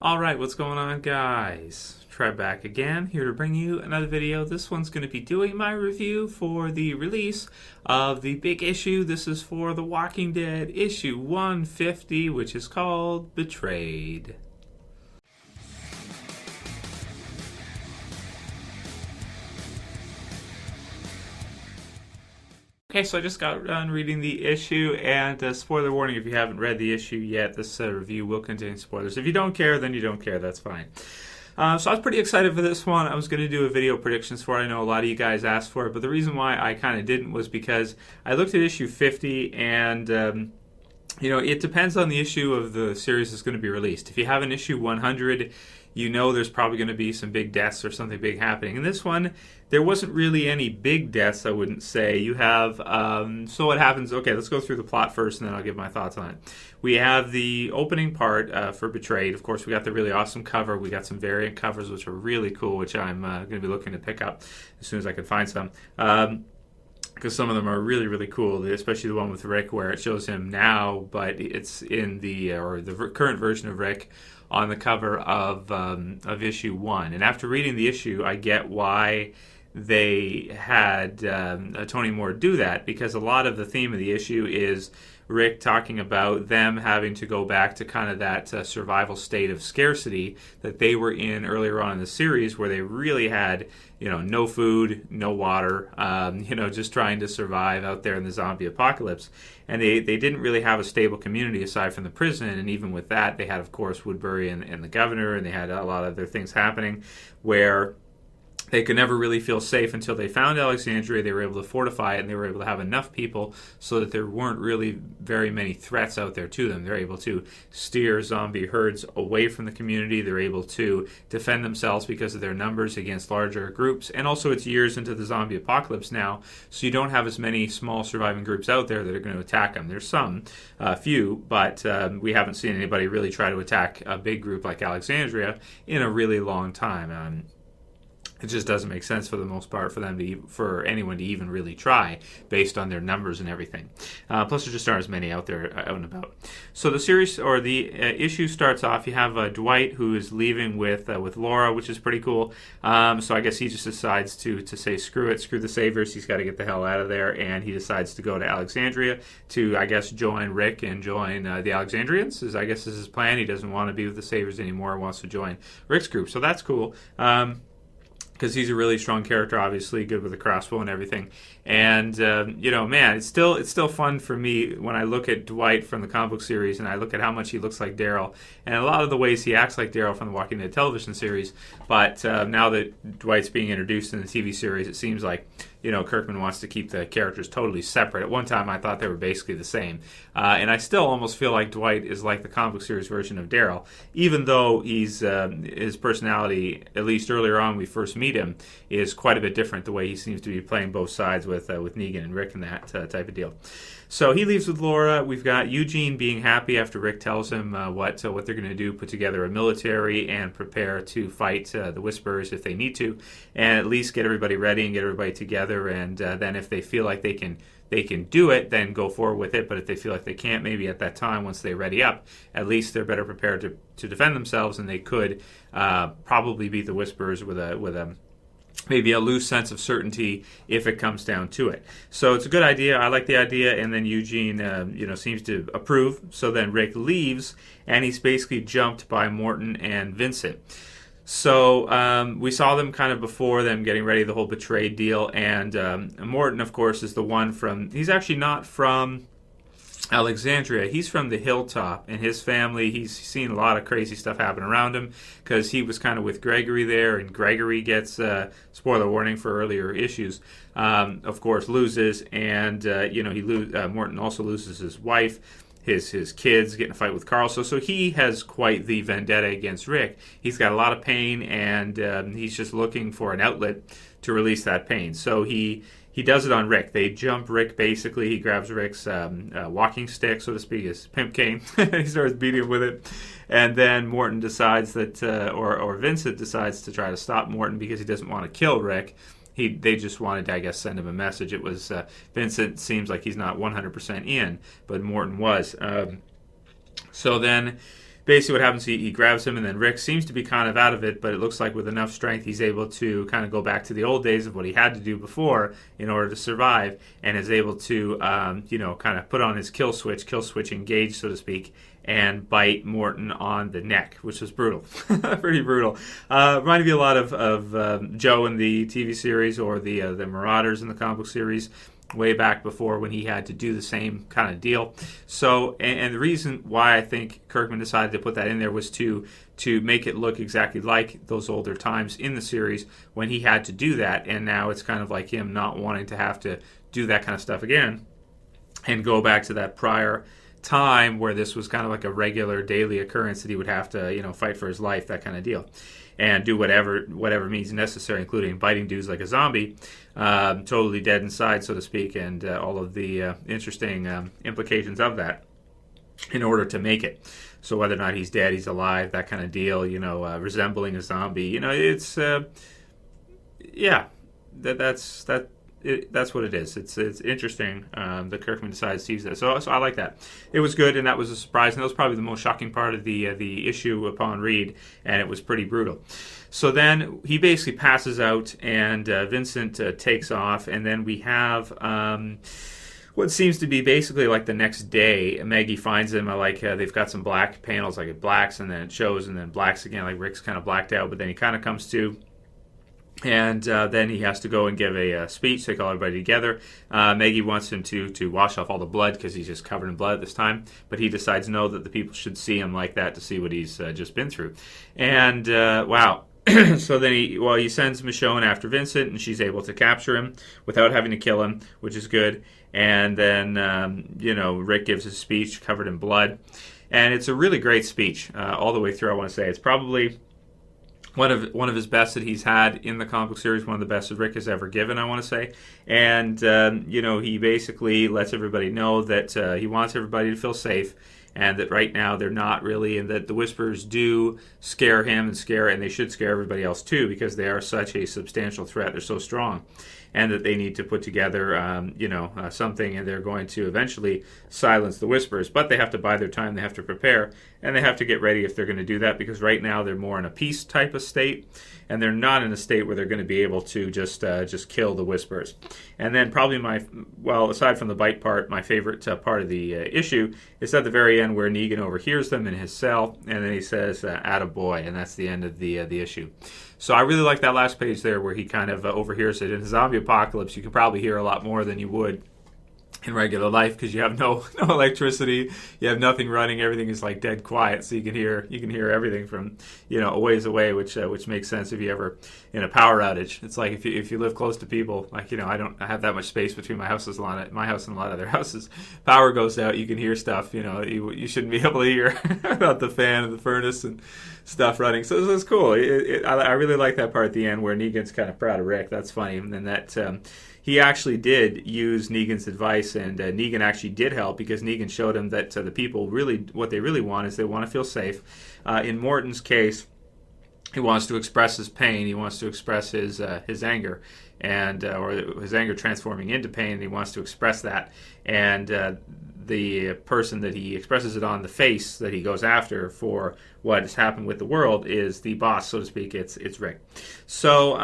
Alright, what's going on, guys? Trev back again, here to bring you another video. This one's going to be doing my review for the release of the big issue. This is for The Walking Dead issue 150, which is called Betrayed. Okay, so I just got done reading the issue, and spoiler warning, if you haven't read the issue yet, this review will contain spoilers. If you don't care, then you don't care, that's fine. So I was pretty excited for this one. I was going to do a video predictions for it. I know a lot of you guys asked for it, but the reason why I kind of didn't was because I looked at issue 50, and it depends on the issue of the series that's going to be released. If you have an issue 100, you know there's probably going to be some big deaths or something big happening. In this one, there wasn't really any big deaths, I wouldn't say. You have, so what happens, okay, let's go through the plot first and then I'll give my thoughts on it. We have the opening part for Betrayed. Of course, we got the really awesome cover. We got some variant covers, which are really cool, which I'm going to be looking to pick up as soon as I can find some. Because some of them are really, really cool, especially the one with Rick where it shows him now, but it's in the current version of Rick on the cover of issue 1. And after reading the issue, I get why they had Tony Moore do that, because a lot of the theme of the issue is Rick talking about them having to go back to kind of that survival state of scarcity that they were in earlier on in the series, where they really had, no food, no water, just trying to survive out there in the zombie apocalypse. And they didn't really have a stable community aside from the prison, and even with that, they had, of course, Woodbury and the governor, and they had a lot of other things happening where they could never really feel safe until they found Alexandria. They were able to fortify it, and they were able to have enough people so that there weren't really very many threats out there to them. They're able to steer zombie herds away from the community. They're able to defend themselves because of their numbers against larger groups. And also, it's years into the zombie apocalypse now, so you don't have as many small surviving groups out there that are going to attack them. There's some, few, but we haven't seen anybody really try to attack a big group like Alexandria in a really long time. It just doesn't make sense for the most part for anyone to even really try based on their numbers and everything. Plus, there just aren't as many out there out and about. So the series or the issue starts off. You have Dwight who is leaving with Laura, which is pretty cool. So I guess he just decides to say screw it, screw the Saviors. He's got to get the hell out of there, and he decides to go to Alexandria to, I guess, join Rick and join the Alexandrians. I guess is his plan. He doesn't want to be with the Saviors anymore. Wants to join Rick's group. So that's cool. Because he's a really strong character, obviously, good with the crossbow and everything. And, man, it's still fun for me when I look at Dwight from the comic book series and I look at how much he looks like Daryl and a lot of the ways he acts like Daryl from the Walking Dead television series. But now that Dwight's being introduced in the TV series, it seems like, Kirkman wants to keep the characters totally separate. At one time, I thought they were basically the same. And I still almost feel like Dwight is like the comic book series version of Daryl, even though his personality, at least earlier on when we first meet him, is quite a bit different, the way he seems to be playing both sides with Negan and Rick and that type of deal. So he leaves with Laura. We've got Eugene being happy after Rick tells him what they're going to do, put together a military and prepare to fight the Whisperers if they need to, and at least get everybody ready and get everybody together. And then if they feel like they can do it, then go forward with it. But if they feel like they can't, maybe at that time, once they ready up, at least they're better prepared to defend themselves, and they could probably beat the Whisperers with a maybe a loose sense of certainty if it comes down to it. So it's a good idea. I like the idea. And then Eugene, seems to approve. So then Rick leaves, and he's basically jumped by Morton and Vincent. So we saw them kind of before them getting ready, the whole Betrayed deal. And Morton, of course, is the one he's actually not from Alexandria. He's from the Hilltop, and his family, he's seen a lot of crazy stuff happen around him because he was kind of with Gregory there, and Gregory gets, spoiler warning for earlier issues, of course, loses, and, Morton also loses his wife, his kids, get in a fight with Carl. So he has quite the vendetta against Rick. He's got a lot of pain, and he's just looking for an outlet to release that pain. So he does it on Rick. They jump Rick, basically. He grabs Rick's walking stick, so to speak, his pimp cane. He starts beating him with it. And then Morton decides that, or Vincent decides to try to stop Morton because he doesn't want to kill Rick. They just wanted to, I guess, send him a message. It was, Vincent seems like he's not 100% in, but Morton was. So then basically what happens, he grabs him, and then Rick seems to be kind of out of it, but it looks like with enough strength he's able to kind of go back to the old days of what he had to do before in order to survive, and is able to kind of put on his kill switch engaged, so to speak, and bite Morton on the neck, which was brutal. Pretty brutal. Reminded me a lot of Joe in the TV series, or the Marauders in the comic book series, way back before, when he had to do the same kind of deal. So, and the reason why I think Kirkman decided to put that in there was to make it look exactly like those older times in the series when he had to do that, and now it's kind of like him not wanting to have to do that kind of stuff again and go back to that prior time where this was kind of like a regular daily occurrence that he would have to fight for his life, that kind of deal, and do whatever means necessary, including biting dudes like a zombie, totally dead inside, so to speak, and all of the interesting implications of that in order to make it. So whether or not he's dead, he's alive, that kind of deal, resembling a zombie, it's that's what it is. It's interesting that Kirkman decides to use that. So I like that. It was good, and that was a surprise. And that was probably the most shocking part of the issue upon read, and it was pretty brutal. So then he basically passes out, and Vincent takes off, and then we have what seems to be basically like the next day. Maggie finds him. They've got some black panels, like it blacks, and then it shows, and then blacks again, like Rick's kind of blacked out, but then he kind of comes to. And then he has to go and give a speech. They call everybody together. Maggie wants him to wash off all the blood because he's just covered in blood at this time. But he decides no, that the people should see him like that to see what he's just been through. And wow. So then he sends Michonne after Vincent, and she's able to capture him without having to kill him, which is good. And then Rick gives his speech covered in blood, and it's a really great speech all the way through. I want to say it's probably one of his best that he's had in the comic book series, one of the best that Rick has ever given, I want to say. And, he basically lets everybody know that he wants everybody to feel safe, and that right now they're not really, and that the Whisperers do scare him and they should scare everybody else too, because they are such a substantial threat. They're so strong. And that they need to put together, something, and they're going to eventually silence the Whisperers. But they have to buy their time, they have to prepare, and they have to get ready if they're going to do that, because right now they're more in a peace type of state, and they're not in a state where they're going to be able to just kill the Whisperers. And then probably aside from the bite part, my favorite part of the issue is at the very end where Negan overhears them in his cell, and then he says, "Atta Boy," and that's the end of the issue. So I really like that last page there where he kind of overhears it. In the zombie apocalypse, you can probably hear a lot more than you would in regular life, because you have no electricity, you have nothing running, everything is like dead quiet, so you can hear everything from a ways away, which makes sense if you ever in a power outage. It's like if you live close to people, like I have that much space between my house and a lot of their houses. Power goes out, you can hear stuff you shouldn't be able to hear about the fan and the furnace and stuff running. So it's cool. I really like that part at the end where Negan's kind of proud of Rick. That's funny, and then that. He actually did use Negan's advice, and Negan actually did help, because Negan showed him that the people really, what they really want is they want to feel safe. In Morton's case, he wants to express his pain. He wants to express his anger, and or his anger transforming into pain. And he wants to express that, and the person that he expresses it on, the face that he goes after for what has happened with the world, is the boss, so to speak. It's Rick. So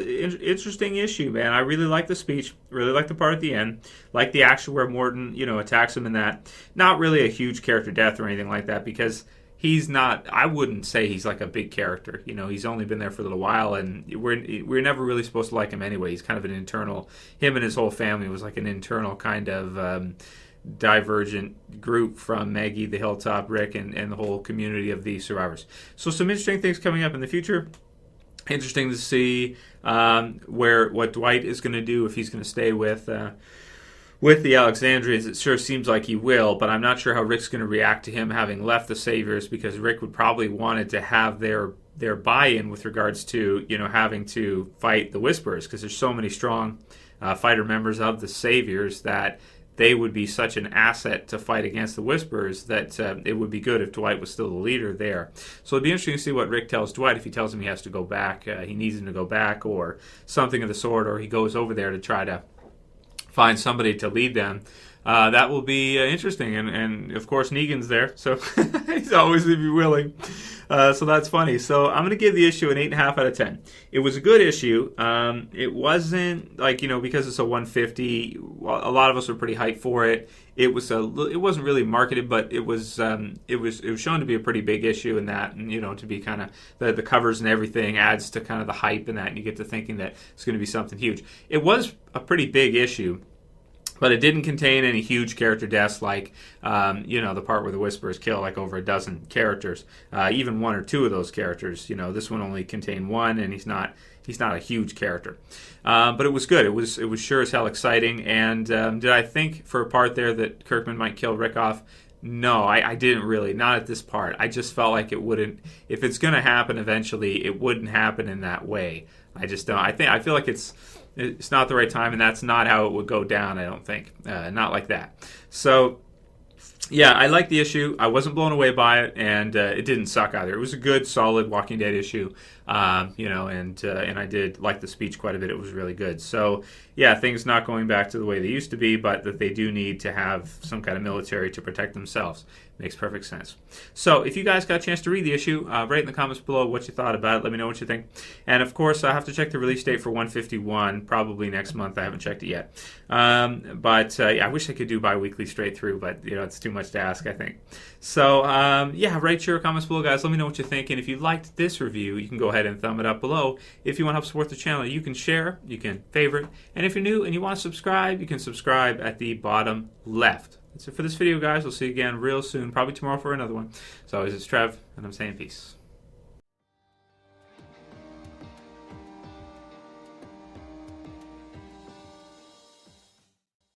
interesting issue, man. I really like the speech, really like the part at the end, like the action where Morton attacks him in that. Not really a huge character death or anything like that, because he's not, I wouldn't say he's like a big character. He's only been there for a little while, and we're never really supposed to like him anyway. He's kind of an internal, him and his whole family was like an internal kind of divergent group from Maggie, the Hilltop, Rick, and the whole community of the survivors. So some interesting things coming up in the future. Interesting to see what Dwight is going to do, if he's going to stay with the Alexandrians. It sure seems like he will, but I'm not sure how Rick's going to react to him having left the Saviors, because Rick would probably wanted to have their buy-in with regards to having to fight the Whisperers, because there's so many strong fighter members of the Saviors that they would be such an asset to fight against the Whisperers that it would be good if Dwight was still the leader there. So it'd be interesting to see what Rick tells Dwight, if he tells him he has to go back, he needs him to go back, or something of the sort, or he goes over there to try to find somebody to lead them That will be interesting, and of course Negan's there, so he's always to be willing. So that's funny. So I'm going to give the issue an 8.5 out of 10. It was a good issue. It wasn't like, because it's a 150. A lot of us were pretty hyped for it. It wasn't really marketed, but it was shown to be a pretty big issue in that, and to be kind of the covers and everything adds to kind of the hype in that, and you get to thinking that it's going to be something huge. It was a pretty big issue. But it didn't contain any huge character deaths like, the part where the Whisperers kill like over a dozen characters. Even one or two of those characters. This one only contained one, and he's not a huge character. But it was good. It was sure as hell exciting. And did I think for a part there that Kirkman might kill Rick off? No, I didn't really. Not at this part. I just felt like it wouldn't. If it's going to happen eventually, it wouldn't happen in that way. I just don't. I feel like it's not the right time, and that's not how it would go down, I don't think. Not like that. So, yeah, I liked the issue. I wasn't blown away by it, and it didn't suck either. It was a good, solid Walking Dead issue, and I did like the speech quite a bit. It was really good. So, yeah, things not going back to the way they used to be, but that they do need to have some kind of military to protect themselves. Makes perfect sense. So, if you guys got a chance to read the issue, write in the comments below what you thought about it. Let me know what you think. And, of course, I have to check the release date for 151, probably next month. I haven't checked it yet. But I wish I could do bi-weekly straight through, but, it's too much to ask, I think. So, write your comments below, guys. Let me know what you think. And if you liked this review, you can go ahead and thumb it up below. If you want to help support the channel, you can share, you can favorite. And if you're new and you want to subscribe, you can subscribe at the bottom left. That's it for this video, guys. We'll see you again real soon, probably tomorrow for another one. As always, it's Trev, and I'm saying peace.